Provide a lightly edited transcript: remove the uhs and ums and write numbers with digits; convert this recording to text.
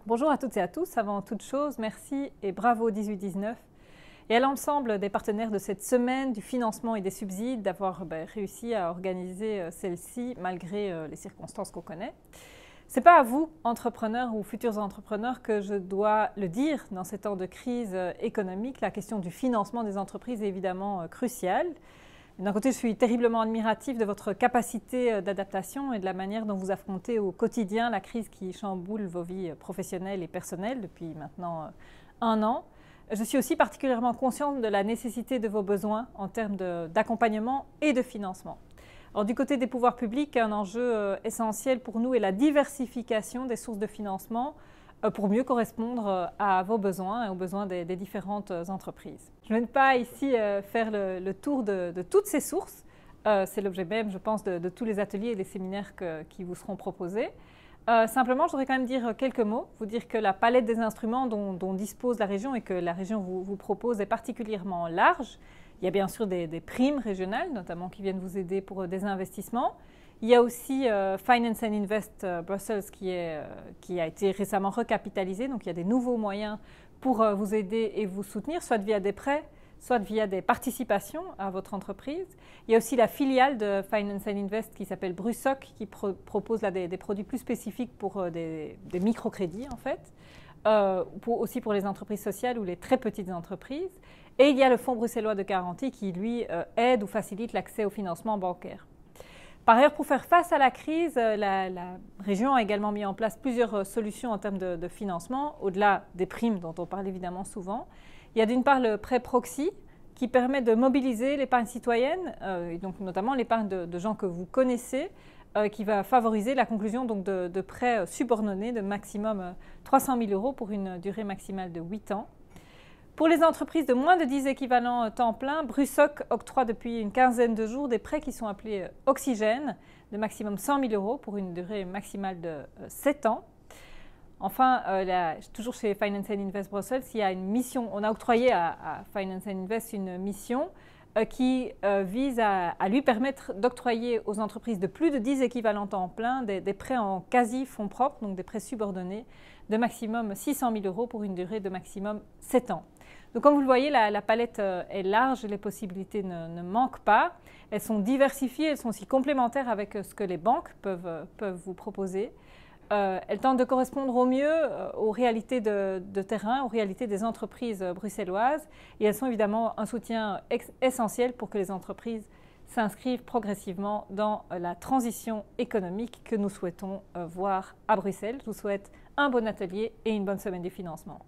Bonjour à toutes et à tous. Avant toute chose, merci et bravo 18-19 et à l'ensemble des partenaires de cette semaine du financement et des subsides d'avoir réussi à organiser celle-ci malgré les circonstances qu'on connaît. Ce n'est pas à vous, entrepreneurs ou futurs entrepreneurs, que je dois le dire dans ces temps de crise économique. La question du financement des entreprises est évidemment cruciale. D'un côté, je suis terriblement admirative de votre capacité d'adaptation et de la manière dont vous affrontez au quotidien la crise qui chamboule vos vies professionnelles et personnelles depuis maintenant un an. Je suis aussi particulièrement consciente de la nécessité de vos besoins en termes d'accompagnement et de financement. Alors, du côté des pouvoirs publics, un enjeu essentiel pour nous est la diversification des sources de financement pour mieux correspondre à vos besoins et aux besoins des différentes entreprises. Je ne vais pas ici faire le tour de toutes ces sources. C'est l'objet même, je pense, de tous les ateliers et les séminaires qui vous seront proposés. Simplement, je voudrais quand même dire quelques mots, vous dire que la palette des instruments dont dispose la région et que la région vous propose est particulièrement large. Il y a bien sûr des primes régionales, notamment qui viennent vous aider pour des investissements. Il y a aussi Finance and Invest Brussels qui a été récemment recapitalisé, donc il y a des nouveaux moyens pour vous aider et vous soutenir, soit via des prêts, soit via des participations à votre entreprise. Il y a aussi la filiale de Finance and Invest qui s'appelle Brusoc, qui propose là des produits plus spécifiques pour des microcrédits en fait, aussi pour les entreprises sociales ou les très petites entreprises. Et il y a le Fonds bruxellois de garantie qui, lui, aide ou facilite l'accès au financement bancaire. Par ailleurs, pour faire face à la crise, la région a également mis en place plusieurs solutions en termes de financement, au-delà des primes dont on parle évidemment souvent. Il y a d'une part le prêt proxy qui permet de mobiliser l'épargne citoyenne, et donc notamment l'épargne de gens que vous connaissez, qui va favoriser la conclusion donc, de prêts subordonnés de maximum 300 000 € pour une durée maximale de 8 ans. Pour les entreprises de moins de 10 équivalents temps plein, Brusoc octroie depuis une quinzaine de jours des prêts qui sont appelés Oxygène, de maximum 100 000 € pour une durée maximale de 7 ans. Enfin, toujours chez Finance and Invest Brussels, il y a une mission, on a octroyé à Finance and Invest une mission qui vise à lui permettre d'octroyer aux entreprises de plus de 10 équivalents temps plein des prêts en quasi fonds propres, donc des prêts subordonnés, de maximum 600 000 € pour une durée de maximum 7 ans. Donc comme vous le voyez, la palette est large, les possibilités ne manquent pas. Elles sont diversifiées, elles sont aussi complémentaires avec ce que les banques peuvent vous proposer. Elles tentent de correspondre au mieux aux réalités de terrain, aux réalités des entreprises bruxelloises. Et elles sont évidemment un soutien essentiel pour que les entreprises s'inscrivent progressivement dans la transition économique que nous souhaitons voir à Bruxelles. Je vous souhaite un bon atelier et une bonne semaine du financement.